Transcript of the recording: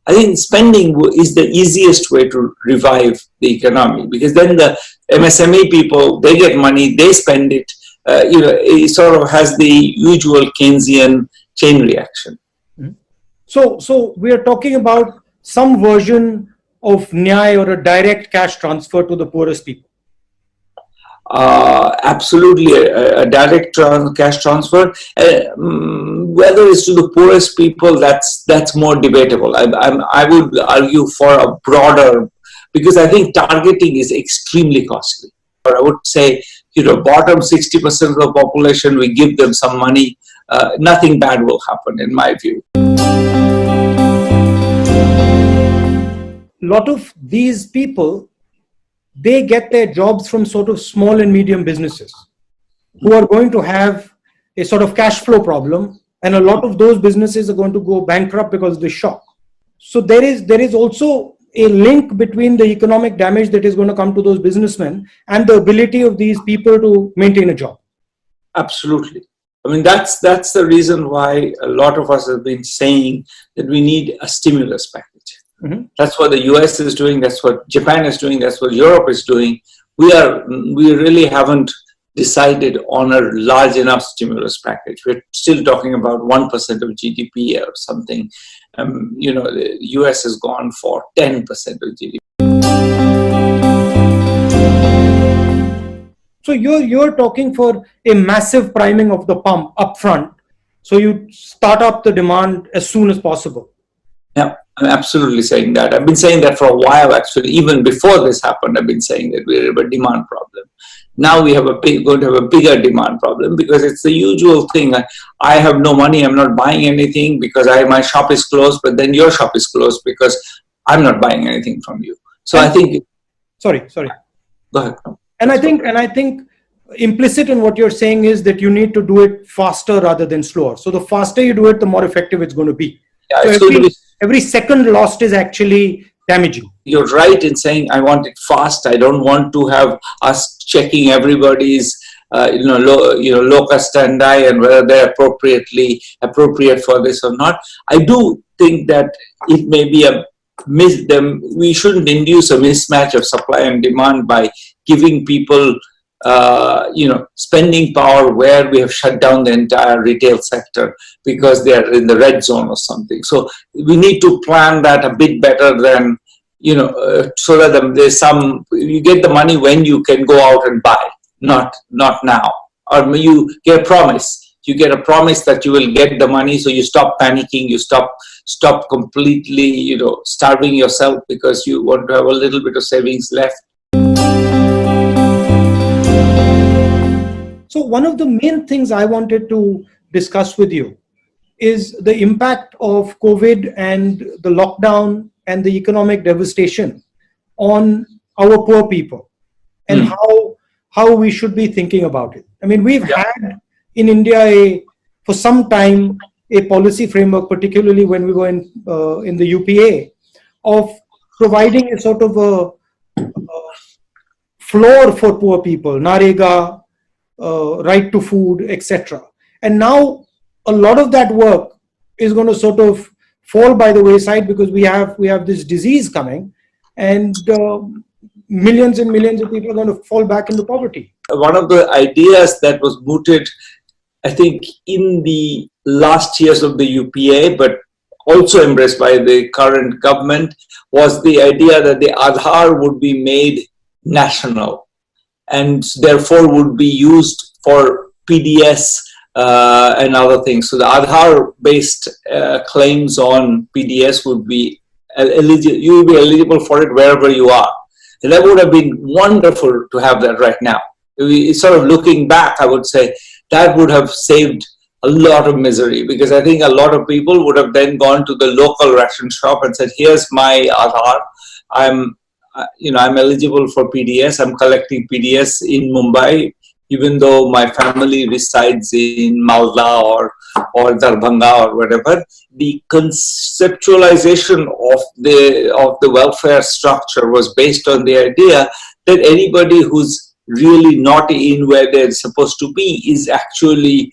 I think spending is the easiest way to revive the economy, because then the MSME people, they get money, they spend it. It sort of has the usual Keynesian chain reaction. So we are talking about some version of Nyay, or a direct cash transfer to the poorest people. Absolutely, a direct cash transfer. Whether it's to the poorest people, that's more debatable. I would argue for a broader, because I think targeting is extremely costly. Or I would say, bottom 60% of the population, we give them some money, nothing bad will happen, in my view. A lot of these people, they get their jobs from sort of small and medium businesses who are going to have a sort of cash flow problem, and a lot of those businesses are going to go bankrupt because of the shock. So there is also a link between the economic damage that is going to come to those businessmen and the ability of these people to maintain a job. Absolutely. I mean, that's the reason why a lot of us have been saying that we need a stimulus package. Mm-hmm. That's what the US is doing. That's what Japan is doing. That's what Europe is doing. We really haven't decided on a large enough stimulus package. We're still talking about 1% of GDP or something. The US has gone for 10% of GDP. So you're talking for a massive priming of the pump up front. So you start up the demand as soon as possible. Yeah, I'm absolutely saying that. I've been saying that for a while, actually. Even before this happened, I've been saying that we have a demand problem. Now we have going to have a bigger demand problem, because it's the usual thing. I have no money, I'm not buying anything because my shop is closed, but then your shop is closed because I'm not buying anything from you. So I think... Sorry. Go ahead. And I think implicit in what you're saying is that you need to do it faster rather than slower. So the faster you do it, the more effective it's going to be. Yeah, so every second lost is actually damaging. You're right in saying I want it fast. I don't want to have us checking everybody's locus standi and whether they're appropriate for this or not. I do think that it may be we shouldn't induce a mismatch of supply and demand by giving people spending power where we have shut down the entire retail sector because they are in the red zone or something. So we need to plan that a bit better than, so that there's you get the money when you can go out and buy, not now. Or you get a promise. You get a promise that you will get the money, so you stop panicking, you stop completely, starving yourself because you want to have a little bit of savings left. So one of the main things I wanted to discuss with you is the impact of COVID and the lockdown and the economic devastation on our poor people, and how we should be thinking about it. I mean, we've had in India for some time a policy framework, particularly when we were in the UPA, of providing a sort of a floor for poor people, Narega, right to food, etc. And now a lot of that work is going to sort of fall by the wayside because we have this disease coming, and millions and millions of people are going to fall back into poverty. One of the ideas that was mooted, I think, in the last years of the UPA, but also embraced by the current government, was the idea that the Aadhaar would be made national and therefore would be used for PDS and other things. So the Aadhaar-based claims on PDS would be eligible. You will be eligible for it wherever you are. And that would have been wonderful to have that right now. Sort of looking back, I would say that would have saved a lot of misery, because I think a lot of people would have then gone to the local ration shop and said, "Here's my Aadhaar. I'm eligible for PDS. I'm collecting PDS in Mumbai, even though my family resides in Malda or Darbhanga or whatever." The conceptualization of the welfare structure was based on the idea that anybody who's really not in where they're supposed to be is actually